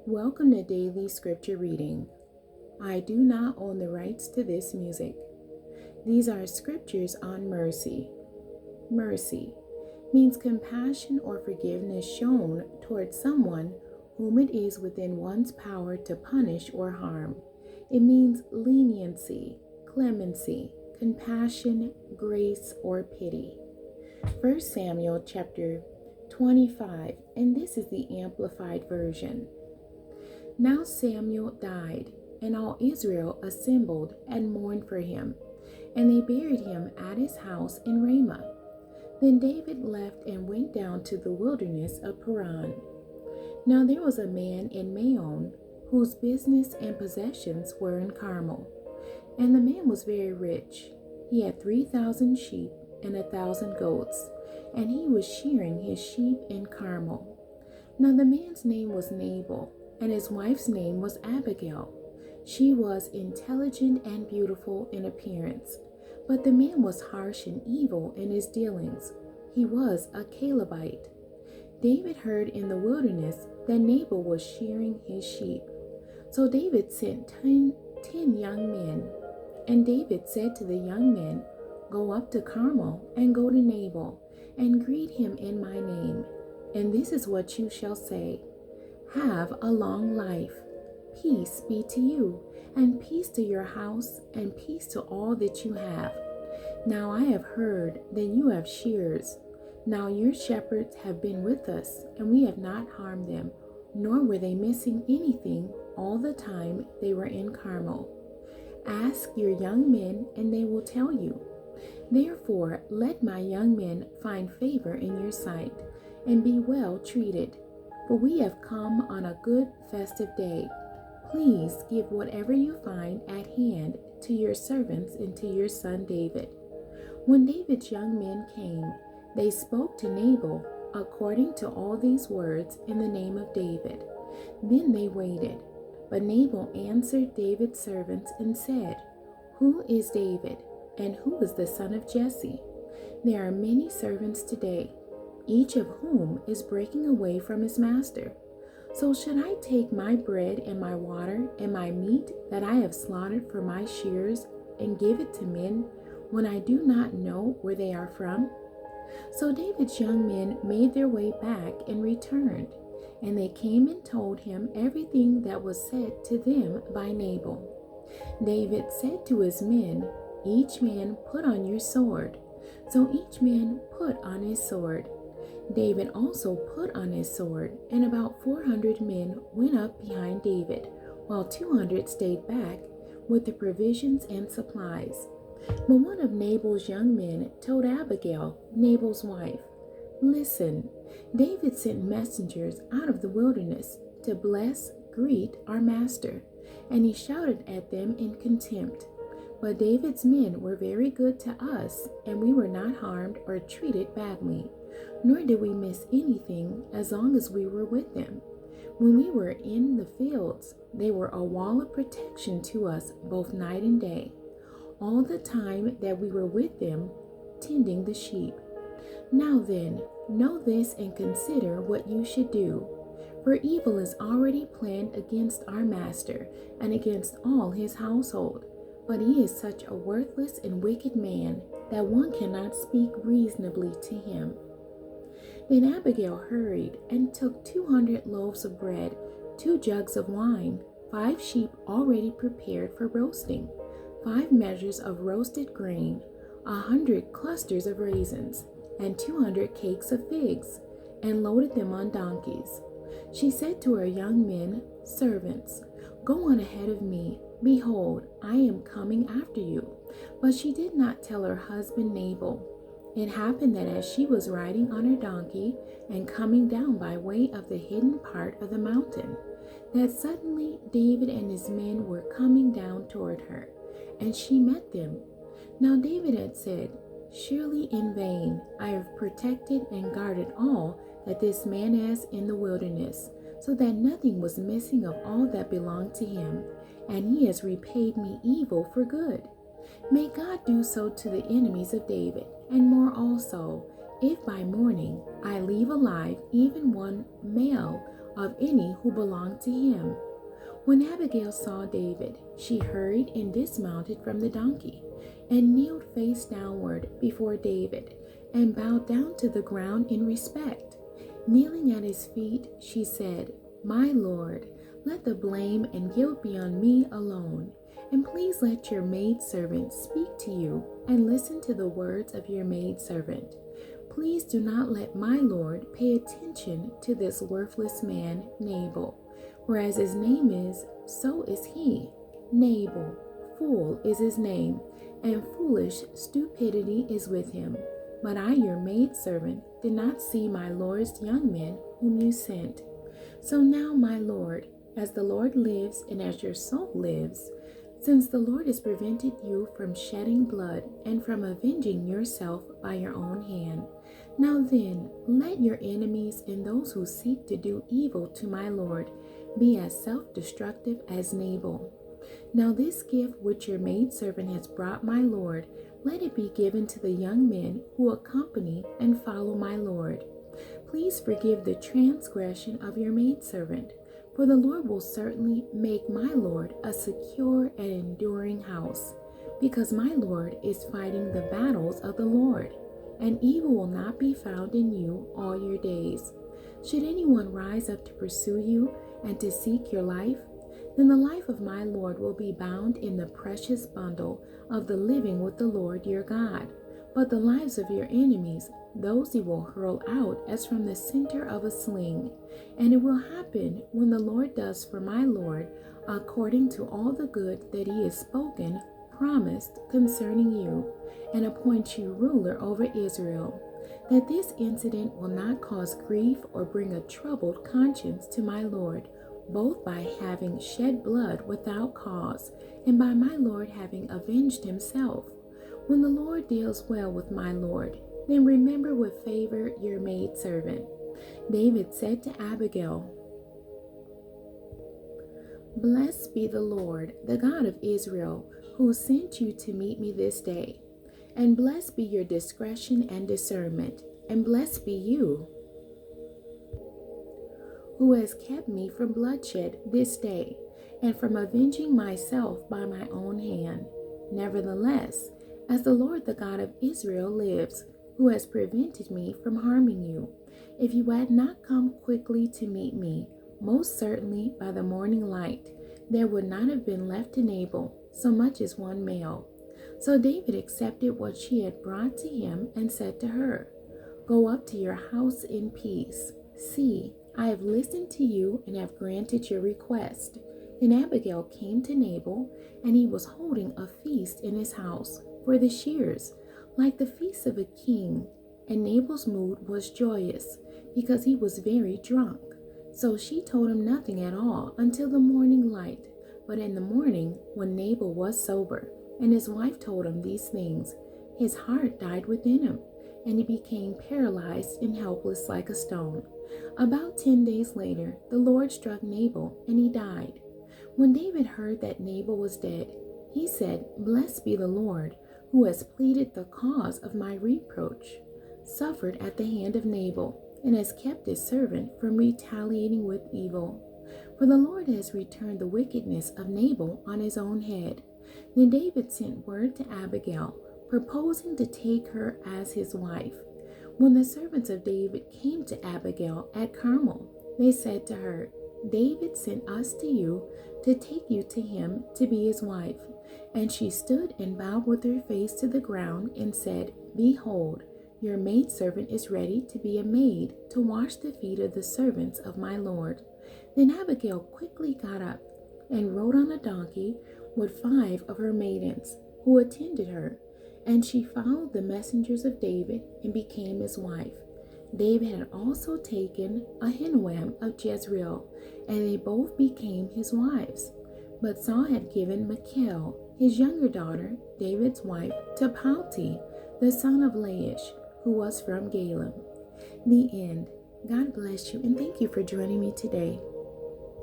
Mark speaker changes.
Speaker 1: Welcome to Daily Scripture Reading. I do not own the rights to this music. These are scriptures on mercy. Mercy means compassion or forgiveness shown towards someone whom it is within one's power to punish or harm. It means leniency, clemency, compassion, grace, or pity. 1 Samuel chapter 25, and this is the Amplified Version. Now Samuel died, and all Israel assembled and mourned for him, and they buried him at his house in Ramah. Then David left and went down to the wilderness of Paran. Now there was a man in Maon whose business and possessions were in Carmel, and the man was very rich. He had 3,000 sheep and 1,000 goats, and he was shearing his sheep in Carmel. Now the man's name was Nabal, and his wife's name was Abigail. She was intelligent and beautiful in appearance, but the man was harsh and evil in his dealings. He was a Calebite. David heard in the wilderness that Nabal was shearing his sheep. So David sent 10 young men, and David said to the young men, "Go up to Carmel and go to Nabal and greet him in my name. And this is what you shall say: Have a long life. Peace be to you, and peace to your house, and peace to all that you have. Now I have heard that you have shearers. Now your shepherds have been with us, and we have not harmed them, nor were they missing anything all the time they were in Carmel. Ask your young men, and they will tell you. Therefore, let my young men find favor in your sight, and be well treated. For we have come on a good festive day. Please give whatever you find at hand to your servants and to your son David." When David's young men came, they spoke to Nabal according to all these words in the name of David. Then they waited. But Nabal answered David's servants and said, "Who is David, and who is the son of Jesse? There are many servants today, each of whom is breaking away from his master. So should I take my bread and my water and my meat that I have slaughtered for my shearers and give it to men when I do not know where they are from?" So David's young men made their way back and returned, and they came and told him everything that was said to them by Nabal. David said to his men, "Each man put on your sword." So each man put on his sword. David also put on his sword, and about 400 men went up behind David, while 200 stayed back with the provisions and supplies. But one of Nabal's young men told Abigail, Nabal's wife, "Listen, David sent messengers out of the wilderness to bless, greet our master." And he shouted at them in contempt. But David's men were very good to us, and we were not harmed or treated badly, nor did we miss anything as long as we were with them. When we were in the fields, they were a wall of protection to us both night and day, all the time that we were with them, tending the sheep. Now then, know this and consider what you should do. For evil is already planned against our master and against all his household. But he is such a worthless and wicked man that one cannot speak reasonably to him. Then Abigail hurried and took 200 loaves of bread, 2 jugs of wine, 5 sheep already prepared for roasting, 5 measures of roasted grain, 100 clusters of raisins, and 200 cakes of figs, and loaded them on donkeys. She said to her young men, servants, "Go on ahead of me. Behold, I am coming after you." But she did not tell her husband Nabal. It happened that as she was riding on her donkey and coming down by way of the hidden part of the mountain, that suddenly David and his men were coming down toward her, and she met them. Now David had said, "Surely in vain I have protected and guarded all that this man has in the wilderness, so that nothing was missing of all that belonged to him, and he has repaid me evil for good. May God do so to the enemies of David, and more also, if by morning I leave alive even one male of any who belonged to him. When Abigail saw David, she hurried and dismounted from the donkey and kneeled face downward before David and bowed down to the ground in respect. Kneeling at his feet, she said, "My Lord, let the blame and guilt be on me alone, and please let your maidservant speak to you and listen to the words of your maidservant. Please do not let my Lord pay attention to this worthless man, Nabal. Whereas his name is, so is he. Nabal, fool is his name, and foolish stupidity is with him. But I, your maidservant, did not see my Lord's young men whom you sent. So now, my Lord, as the Lord lives and as your soul lives, since the Lord has prevented you from shedding blood and from avenging yourself by your own hand, now then, let your enemies and those who seek to do evil to my Lord be as self-destructive as Nabal. Now this gift which your maidservant has brought my Lord, let it be given to the young men who accompany and follow my Lord. Please forgive the transgression of your maidservant, for the Lord will certainly make my Lord a secure and enduring house, because my Lord is fighting the battles of the Lord, and evil will not be found in you all your days. Should anyone rise up to pursue you and to seek your life, then the life of my Lord will be bound in the precious bundle of the living with the Lord your God. But the lives of your enemies, those he will hurl out as from the center of a sling. And it will happen when the Lord does for my Lord according to all the good that he has spoken, promised concerning you, and appoint you ruler over Israel, that this incident will not cause grief or bring a troubled conscience to my Lord, both by having shed blood without cause, and by my Lord having avenged himself. When the Lord deals well with my Lord, then remember with favor your maidservant." David said to Abigail, "Blessed be the Lord, the God of Israel, who sent you to meet me this day. And blessed be your discretion and discernment, and blessed be you, who has kept me from bloodshed this day, and from avenging myself by my own hand. Nevertheless, as the Lord the God of Israel lives, who has prevented me from harming you, if you had not come quickly to meet me, most certainly by the morning light, there would not have been left to Nabal so much as one male." So David accepted what she had brought to him and said to her, "Go up to your house in peace. See, I have listened to you and have granted your request." Then Abigail came to Nabal, and he was holding a feast in his house for the shears, like the feast of a king. And Nabal's mood was joyous, because he was very drunk. So she told him nothing at all until the morning light. But in the morning, when Nabal was sober, and his wife told him these things, his heart died within him, and he became paralyzed and helpless like a stone. About 10 days later, the Lord struck Nabal, and he died. When David heard that Nabal was dead, he said, "Blessed be the Lord, who has pleaded the cause of my reproach, suffered at the hand of Nabal, and has kept his servant from retaliating with evil. For the Lord has returned the wickedness of Nabal on his own head." Then David sent word to Abigail, proposing to take her as his wife. When the servants of David came to Abigail at Carmel, they said to her, "David sent us to you to take you to him to be his wife." And she stood and bowed with her face to the ground and said, "Behold, your maidservant is ready to be a maid to wash the feet of the servants of my Lord." Then Abigail quickly got up and rode on a donkey with 5 of her maidens who attended her, and she followed the messengers of David and became his wife. David had also taken Ahinoam of Jezreel, and they both became his wives. But Saul had given Michal, his younger daughter, David's wife, to Palti, the son of Laish, who was from Galem. The end. God bless you, and thank you for joining me today.